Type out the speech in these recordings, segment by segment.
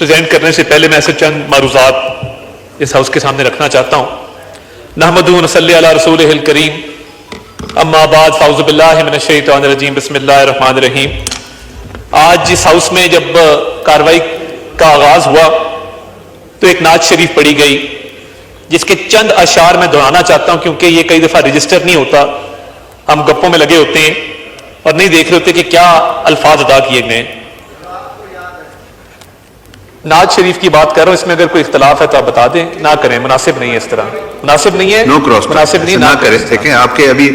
Present کرنے سے پہلے میں ایسے چند معروضات اس ہاؤس کے سامنے رکھنا چاہتا ہوں۔ نحمدہ و نصلی علی رسولہ الکریم، اما بعد فاعوذ باللہ من الشیطان الرجیم، بسم اللہ الرحمن الرحیم۔ آج اس ہاؤس میں جب کارروائی کا آغاز ہوا تو ایک نعت شریف پڑھی گئی جس کے چند اشعار میں دہرانا چاہتا ہوں، کیونکہ یہ کئی دفعہ رجسٹر نہیں ہوتا، ہم گپوں میں لگے ہوتے ہیں اور نہیں دیکھ رہے ہوتے کہ کیا الفاظ ادا کیے گئے۔ نعت شریف کی بات کر رہا ہوں، اس میں اگر کوئی اختلاف ہے تو آپ بتا دیں، نہ کریں، مناسب نہیں ہے، اس طرح مناسب نہیں ہے، نو کراس مناسب نہیں، نہ کریں۔ دیکھیں آپ کے ابھی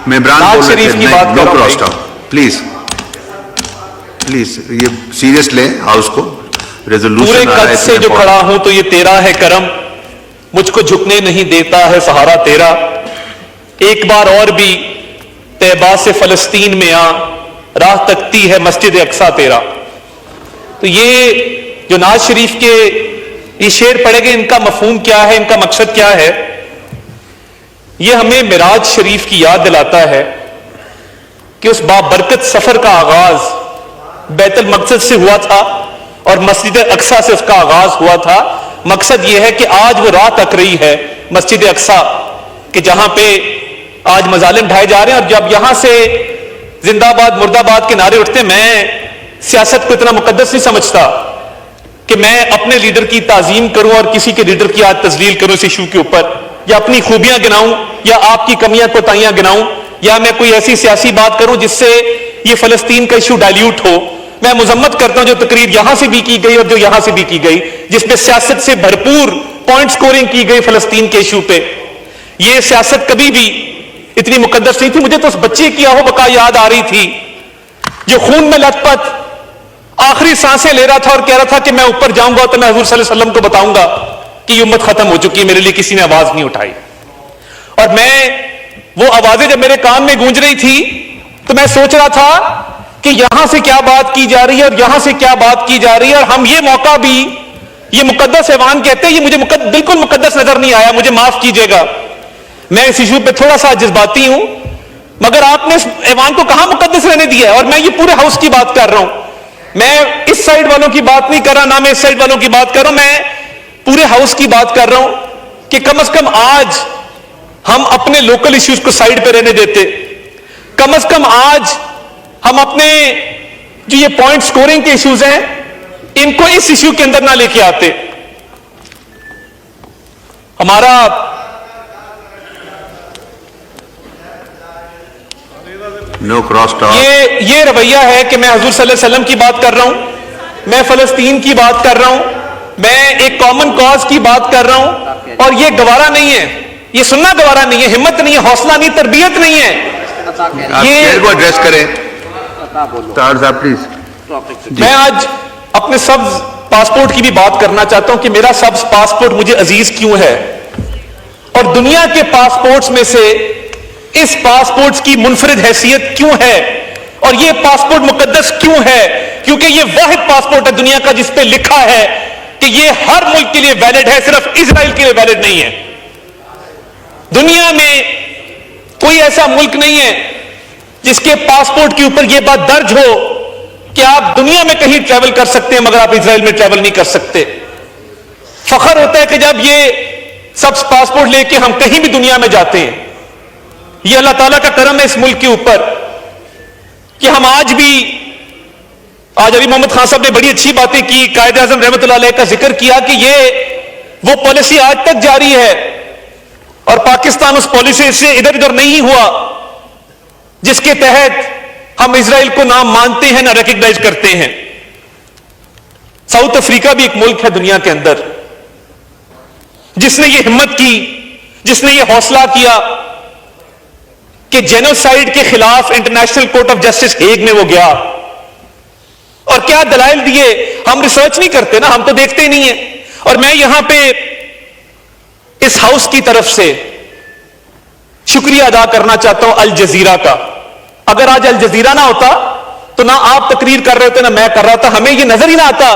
ممبران نعت بول رہے شریف تھے، کی بات نو کر رہا کراس ہوں ٹاک، پلیز پلیز یہ سیریس لیں ہاؤس کو، پورے ریزولوشن قد سے جو کھڑا ہوں تو یہ تیرا ہے کرم، مجھ کو جھکنے نہیں دیتا ہے سہارا تیرا، ایک بار اور بھی طیبہ سے فلسطین میں آ، راہ تکتی ہے مسجد اقصیٰ تیرا۔ تو یہ جو نعت شریف کے یہ شعر پڑھے گئے، ان کا مفہوم کیا ہے، ان کا مقصد کیا ہے؟ یہ ہمیں معراج شریف کی یاد دلاتا ہے کہ اس بابرکت سفر کا آغاز بیت المقدس سے ہوا تھا اور مسجد اقصیٰ سے اس کا آغاز ہوا تھا۔ مقصد یہ ہے کہ آج وہ راہ تک رہی ہے مسجد اقصیٰ کہ جہاں پہ آج مظالم ڈھائے جا رہے ہیں، اور جب یہاں سے زندہ آباد مرد آباد کے نعرے اٹھتے، میں سیاست کو اتنا مقدس نہیں سمجھتا کہ میں اپنے لیڈر کی تعظیم کروں اور کسی کے لیڈر کی آج تذلیل کروں اس ایشو کے اوپر، یا اپنی خوبیاں گناؤں یا آپ کی کمیاں کوتاہیاں گناؤں، یا میں کوئی ایسی سیاسی بات کروں جس سے یہ فلسطین کا ایشو ڈائلیوٹ ہو۔ میں مذمت کرتا ہوں جو تقریر یہاں سے بھی کی گئی اور جو یہاں سے بھی کی گئی، جس میں سیاست سے بھرپور پوائنٹ سکورنگ کی گئی فلسطین کے ایشو پہ۔ یہ سیاست کبھی بھی اتنی مقدس نہیں تھی۔ مجھے تو اس بچے کی آہو بقا یاد آ رہی تھی جو خون میں لت پت آخری سانسیں لے رہا تھا اور کہہ رہا تھا کہ میں اوپر جاؤں گا تو میں حضور صلی اللہ علیہ وسلم کو بتاؤں گا کہ یہ امت ختم ہو چکی ہے، میرے لیے کسی نے آواز نہیں اٹھائی۔ اور میں وہ آوازیں جب میرے کان میں گونج رہی تھی تو میں سوچ رہا تھا کہ یہاں سے کیا بات کی جا رہی ہے اور یہاں سے کیا بات کی جا رہی ہے، اور ہم یہ موقع بھی، یہ مقدس ایوان کہتے ہیں، یہ مجھے بالکل مقدس نظر نہیں آیا، مجھے معاف کیجئے گا، میں اس ایشو پہ تھوڑا سا جذباتی ہوں، مگر آپ نے اس ایوان کو کہاں مقدس رہنے دیا ہے؟ اور میں یہ پورے ہاؤس کی بات کر رہا ہوں، میں اس سائڈ والوں کی بات نہیں کر رہا، نہ میں اس سائڈ والوں کی بات کر رہا ہوں، میں پورے ہاؤس کی بات کر رہا ہوں کہ کم از کم آج ہم اپنے لوکل ایشوز کو سائڈ پہ رہنے دیتے، کم از کم آج ہم اپنے جو یہ پوائنٹ سکورنگ کے ایشوز ہیں ان کو اس ایشو کے اندر نہ لے کے آتے۔ ہمارا نو کراس ٹاک، یہ رویہ ہے کہ میں حضور صلی اللہ علیہ وسلم کی بات کر رہا ہوں، میں فلسطین کی بات کر رہا ہوں، میں ایک کامن کاز کی بات کر رہا ہوں، اور یہ گوارا نہیں ہے، یہ سننا گوارا نہیں ہے، ہمت نہیں ہے، حوصلہ نہیں، تربیت نہیں ہے۔ آپ چیئر کو ایڈریس کریں صاحب پلیز۔ میں آج اپنے سبز پاسپورٹ کی بھی بات کرنا چاہتا ہوں کہ میرا سبز پاسپورٹ مجھے عزیز کیوں ہے، اور دنیا کے پاسپورٹس میں سے اس پاسپورٹ کی منفرد حیثیت کیوں ہے، اور یہ پاسپورٹ مقدس کیوں ہے؟ کیونکہ یہ واحد پاسپورٹ ہے دنیا کا جس پہ لکھا ہے کہ یہ ہر ملک کے لیے ویلڈ ہے، صرف اسرائیل کے لیے ویلڈ نہیں ہے۔ دنیا میں کوئی ایسا ملک نہیں ہے جس کے پاسپورٹ کے اوپر یہ بات درج ہو کہ آپ دنیا میں کہیں ٹریول کر سکتے ہیں مگر آپ اسرائیل میں ٹریول نہیں کر سکتے۔ فخر ہوتا ہے کہ جب یہ سب پاسپورٹ لے کے ہم کہیں بھی دنیا میں جاتے ہیں، یہ اللہ تعالیٰ کا کرم ہے اس ملک کے اوپر کہ ہم آج بھی، آج ابھی محمد خان صاحب نے بڑی اچھی باتیں کی، قائد اعظم رحمۃ اللہ علیہ کا ذکر کیا کہ یہ وہ پالیسی آج تک جاری ہے، اور پاکستان اس پالیسی سے ادھر ادھر نہیں ہوا جس کے تحت ہم اسرائیل کو نہ مانتے ہیں نہ ریکگنائز کرتے ہیں۔ ساؤتھ افریقہ بھی ایک ملک ہے دنیا کے اندر جس نے یہ ہمت کی، جس نے یہ حوصلہ کیا کہ جینوسائیڈ کے خلاف international court of justice Hague میں وہ گیا، اور کیا دلائل دیے۔ ہم ریسرچ نہیں کرتے نا، ہم تو دیکھتے ہی نہیں ہیں۔ اور میں یہاں پہ اس ہاؤس کی طرف سے شکریہ ادا کرنا چاہتا ہوں الجزیرہ کا۔ اگر آج الجزیرہ نہ ہوتا تو نہ آپ تقریر کر رہے تھے نہ میں کر رہا تھا، ہمیں یہ نظر ہی نہ آتا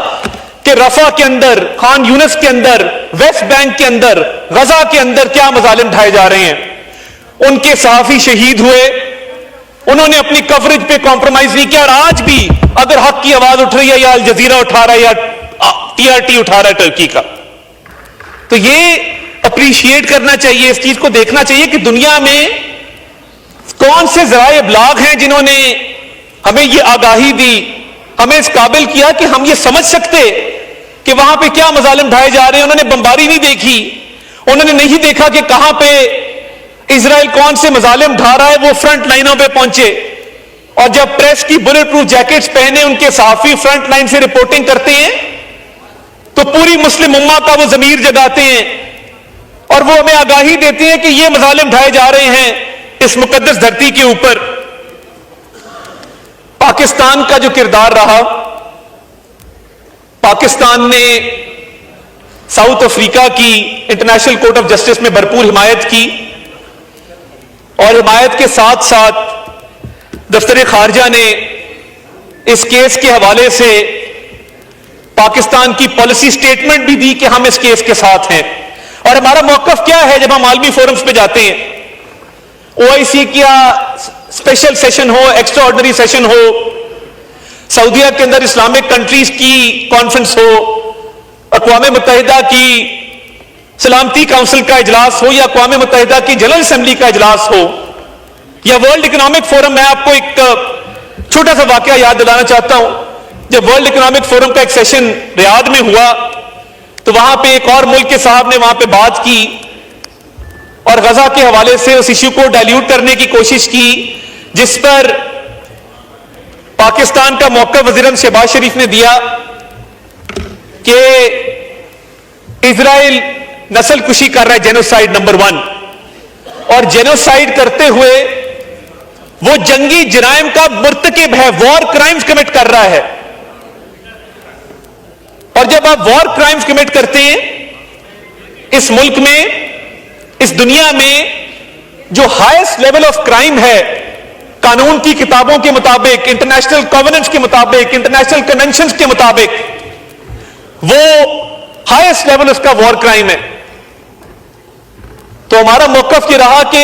کہ رفح کے اندر، خان یونس کے اندر، ویسٹ بینک کے اندر، غزہ کے اندر کیا مظالم ڈھائے جا رہے ہیں۔ ان کے صحافی شہید ہوئے، انہوں نے اپنی کوریج پہ کمپرومائز نہیں کیا، اور آج بھی اگر حق کی آواز اٹھ رہی ہے یا الجزیرہ اٹھا رہا ہے یا TRT اٹھا رہا ہے ٹرکی کا. تو یہ اپریشیٹ کرنا چاہیے, اس چیز کو دیکھنا چاہیے کہ دنیا میں کون سے ذرائع ابلاغ ہیں جنہوں نے ہمیں یہ آگاہی دی, ہمیں اس قابل کیا کہ ہم یہ سمجھ سکتے کہ وہاں پہ کیا مظالم ڈھائے جا رہے ہیں. انہوں نے بمباری نہیں دیکھی, انہوں نے نہیں دیکھا کہ کہاں پہ اسرائیل کون سے مظالم ڈھا رہا ہے. وہ فرنٹ لائنوں پہ پہنچے, اور جب پریس کی بلٹ پروف جیکٹس پہنے ان کے صحافی فرنٹ لائن سے رپورٹنگ کرتے ہیں تو پوری مسلم امہ کا وہ ضمیر جگاتے ہیں, اور وہ ہمیں آگاہی دیتے ہیں کہ یہ مظالم ڈھائے جا رہے ہیں اس مقدس دھرتی کے اوپر. پاکستان کا جو کردار رہا, پاکستان نے ساؤتھ افریقہ کی انٹرنیشنل کورٹ آف جسٹس میں بھرپور حمایت کی, اور حمایت کے ساتھ ساتھ دفتر خارجہ نے اس کیس کے حوالے سے پاکستان کی پالیسی سٹیٹمنٹ بھی دی کہ ہم اس کیس کے ساتھ ہیں. اور ہمارا موقف کیا ہے جب ہم عالمی فورمز پہ جاتے ہیں, OIC کیا اسپیشل سیشن ہو, ایکسٹرا آرڈنری سیشن ہو, سعودیہ کے اندر اسلامک کنٹریز کی کانفرنس ہو, اقوام متحدہ کی سلامتی کونسل کا اجلاس ہو, یا اقوام متحدہ کی جنرل اسمبلی کا اجلاس ہو, یا ورلڈ اکنامک فورم. میں آپ کو ایک چھوٹا سا واقعہ یاد دلانا چاہتا ہوں. جب ورلڈ اکنامک فورم کا ایک سیشن ریاض میں ہوا تو وہاں پہ ایک اور ملک کے صاحب نے وہاں پہ بات کی اور غزہ کے حوالے سے اس ایشو کو ڈائلیوٹ کرنے کی کوشش کی, جس پر پاکستان کا موقف وزیر اعظم شہباز شریف نے دیا کہ اسرائیل نسل کشی کر رہا ہے, جینوسائیڈ نمبر 1, اور جینوسائیڈ کرتے ہوئے وہ جنگی جرائم کا مرتکب ہے, وار کرائمز کمٹ کر رہا ہے. اور جب آپ وار کرائمز کمٹ کرتے ہیں اس ملک میں, اس دنیا میں, جو ہائیسٹ لیول آف کرائم ہے قانون کی کتابوں کے مطابق, انٹرنیشنل کووننٹس کے مطابق, انٹرنیشنل کنونشنز کے مطابق, وہ ہائیسٹ لیول اس کا وار کرائم ہے. تو ہمارا موقف یہ رہا کہ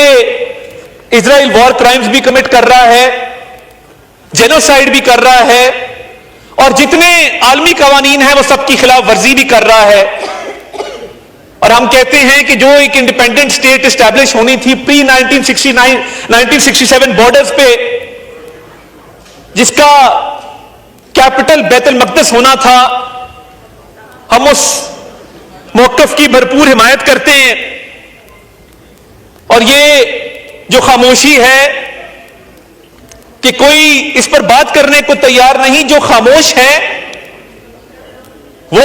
اسرائیل وار کرائمز بھی کمٹ کر رہا ہے, جینوسائیڈ بھی کر رہا ہے, اور جتنے عالمی قوانین ہیں وہ سب کی خلاف ورزی بھی کر رہا ہے. اور ہم کہتے ہیں کہ جو ایک انڈیپینڈنٹ اسٹیٹ اسٹیبلش ہونی تھی پری 1967 بارڈرز پہ, جس کا کیپٹل بیت المقدس ہونا تھا, ہم اس موقف کی بھرپور حمایت کرتے ہیں. اور یہ جو خاموشی ہے کہ کوئی اس پر بات کرنے کو تیار نہیں, جو خاموش ہے وہ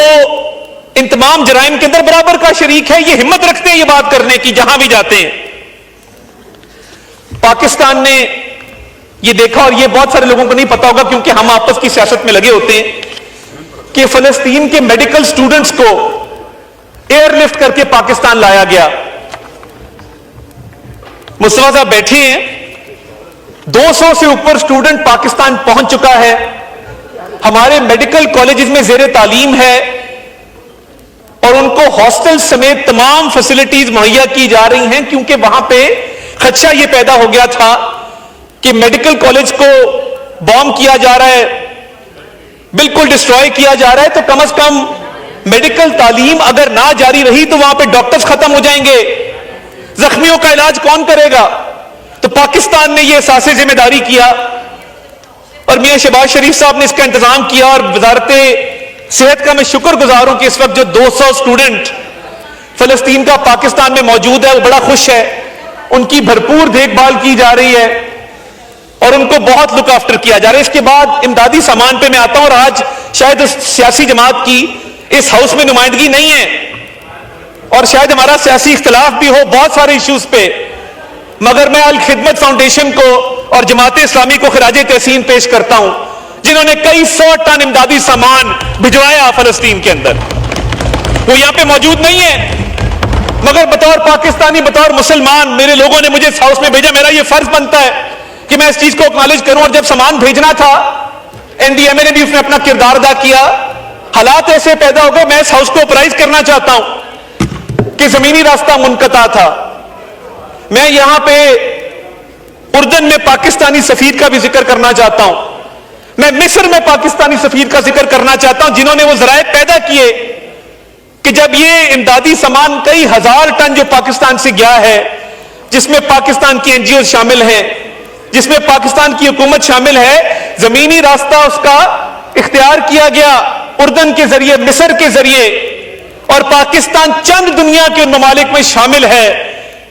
ان تمام جرائم کے اندر برابر کا شریک ہے. یہ ہمت رکھتے ہیں یہ بات کرنے کی جہاں بھی جاتے ہیں. پاکستان نے یہ دیکھا, اور یہ بہت سارے لوگوں کو نہیں پتا ہوگا کیونکہ ہم آپس کی سیاست میں لگے ہوتے ہیں, کہ فلسطین کے میڈیکل سٹوڈنٹس کو ایئر لفٹ کر کے پاکستان لایا گیا. مصطفیٰ صاحب بیٹھے ہیں, 200 سے اوپر سٹوڈنٹ پاکستان پہنچ چکا ہے, ہمارے میڈیکل کالجز میں زیر تعلیم ہے, اور ان کو ہاسٹل سمیت تمام فیسلٹیز مہیا کی جا رہی ہیں, کیونکہ وہاں پہ خدشہ یہ پیدا ہو گیا تھا کہ میڈیکل کالج کو بام کیا جا رہا ہے, بالکل ڈسٹروائے کیا جا رہا ہے, تو کم از کم میڈیکل تعلیم اگر نہ جاری رہی تو وہاں پہ ڈاکٹرز ختم ہو جائیں گے, زخمیوں کا علاج کون کرے گا. تو پاکستان نے یہ احساس ذمہ داری کیا, اور میاں شہباز شریف صاحب نے اس کا انتظام کیا, اور وزارت صحت کا میں شکر گزار ہوں کہ اس وقت جو 200 سٹوڈنٹ فلسطین کا پاکستان میں موجود ہے وہ بڑا خوش ہے, ان کی بھرپور دیکھ بھال کی جا رہی ہے اور ان کو بہت لک آفٹر کیا جا رہا ہے. اس کے بعد امدادی سامان پہ میں آتا ہوں, اور آج شاید اس سیاسی جماعت کی اس ہاؤس میں نمائندگی نہیں ہے, اور شاید ہمارا سیاسی اختلاف بھی ہو بہت سارے ایشوز پہ, مگر میں الخدمت فاؤنڈیشن کو اور جماعت اسلامی کو خراج تحسین پیش کرتا ہوں, جنہوں نے کئی 100 ٹن امدادی سامان بھجوایا فلسطین کے اندر. وہ یہاں پہ موجود نہیں ہے, مگر بطور پاکستانی, بطور مسلمان میرے لوگوں نے مجھے اس ہاؤس میں بھیجا. میرا یہ فرض بنتا ہے کہ میں اس چیز کو اکنالج کروں, اور جب سامان بھیجنا تھا NDMA نے بھی اس میں اپنا کردار ادا کیا. حالات ایسے پیدا ہو گئے, میں اس ہاؤس کو اپرائز کرنا چاہتا ہوں کہ زمینی راستہ منقطع تھا. میں یہاں پہ اردن میں پاکستانی سفیر کا بھی ذکر کرنا چاہتا ہوں. میں مصر میں پاکستانی سفیر کا ذکر کرنا چاہتا ہوں جنہوں نے وہ ذرائع پیدا کیے کہ جب یہ امدادی سامان کئی ہزار ٹن جو پاکستان سے گیا ہے، جس میں پاکستان کی این جی اوز شامل ہیں، جس میں پاکستان کی حکومت شامل ہے، زمینی راستہ اس کا اختیار کیا گیا اردن کے ذریعے، مصر کے ذریعے، اور پاکستان چند دنیا کے ان ممالک میں شامل ہے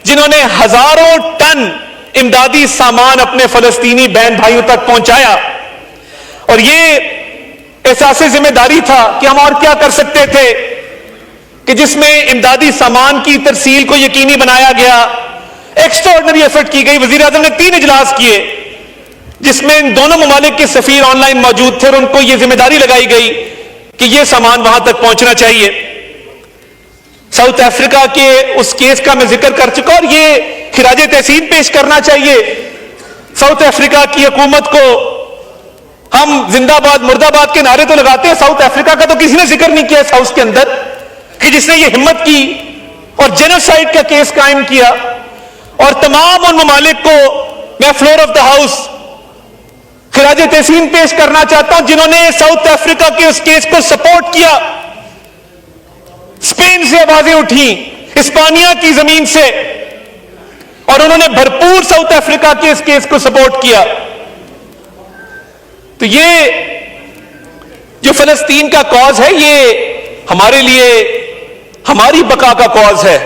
جنہوں نے ہزاروں ٹن امدادی سامان اپنے فلسطینی بہن بھائیوں تک پہنچایا. اور یہ احساس ذمہ داری تھا کہ ہم اور کیا کر سکتے تھے کہ جس میں امدادی سامان کی ترسیل کو یقینی بنایا گیا. ایکسٹراڈنری ایفرٹ کی گئی. وزیر اعظم نے 3 اجلاس کیے جس میں ان دونوں ممالک کے سفیر آن لائن موجود تھے اور ان کو یہ ذمہ داری لگائی گئی کہ یہ سامان وہاں تک پہنچنا چاہیے. ساؤتھ افریقہ کے اس کیس کا میں ذکر کر چکا اور یہ خراج تحسین پیش کرنا چاہیے ساؤتھ افریقہ کی حکومت کو. ہم زندہ باد مردہ باد کے نعرے تو لگاتے ہیں، ساؤتھ افریقہ کا تو کسی نے ذکر نہیں کیا اس ہاؤس کے اندر کہ جس نے یہ ہمت کی اور جینوسائیڈ کا کیس قائم کیا. اور تمام ان ممالک کو میں فلور آف دا ہاؤس خراج تحسین پیش کرنا چاہتا ہوں جنہوں نے ساؤتھ افریقہ کے اس کیس کو سپورٹ کیا. اسپین سے آوازیں اٹھیں، اسپانیہ کی زمین سے، اور انہوں نے بھرپور ساؤتھ افریقہ کے اس کیس کو سپورٹ کیا. تو یہ جو فلسطین کا کاز ہے یہ ہمارے لیے ہماری بقا کا کاز ہے.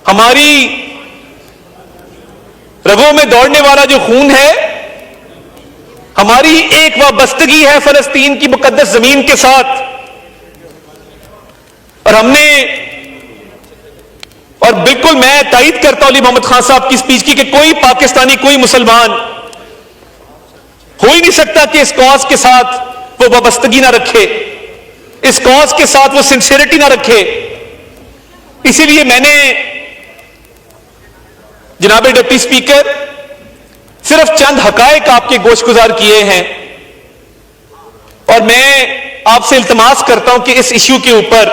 ہماری رگوں میں دوڑنے والا جو خون ہے، ہماری ایک وابستگی ہے فلسطین کی مقدس زمین کے ساتھ. اور ہم نے، اور بالکل میں تائید کرتا ہوں علی محمد خان صاحب کی سپیچ کی کہ کوئی پاکستانی، کوئی مسلمان ہو ہی نہیں سکتا کہ اس کاز کے ساتھ وہ وابستگی نہ رکھے، اس کاز کے ساتھ وہ سنسیئرٹی نہ رکھے. اسی لیے میں نے جناب ڈپٹی اسپیکر صرف چند حقائق آپ کے گوش گزار کیے ہیں، اور میں آپ سے التماس کرتا ہوں کہ اس ایشو کے اوپر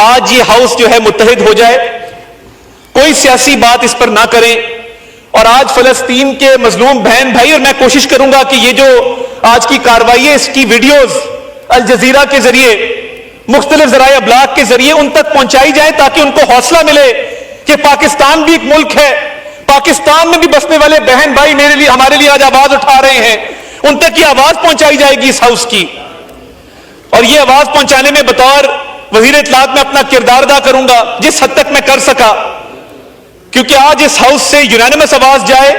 آج یہ ہاؤس جو ہے متحد ہو جائے، کوئی سیاسی بات اس پر نہ کریں. اور آج فلسطین کے مظلوم بہن بھائی، اور میں کوشش کروں گا کہ یہ جو آج کی کارروائی ہے اس کی ویڈیوز الجزیرہ کے ذریعے، مختلف ذرائع ابلاغ کے ذریعے ان تک پہنچائی جائے تاکہ ان کو حوصلہ ملے کہ پاکستان بھی ایک ملک ہے، پاکستان میں بھی بسنے والے بہن بھائی میرے لیے، ہمارے لیے آج آواز اٹھا رہے ہیں. ان تک یہ آواز پہنچائی جائے گی اس ہاؤس کی. اور یہ آواز پہنچانے میں بطور وزیر اطلاعات میں اپنا کردار ادا کروں گا جس حد تک میں کر سکا، کیونکہ آج اس ہاؤس سے یونانیمس آواز جائے،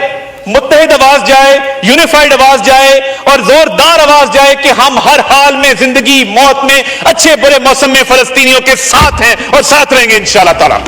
متحد آواز جائے، یونیفائڈ آواز جائے اور زوردار آواز جائے کہ ہم ہر حال میں، زندگی موت میں، اچھے برے موسم میں فلسطینیوں کے ساتھ ہیں اور ساتھ رہیں گے انشاءاللہ تعالی.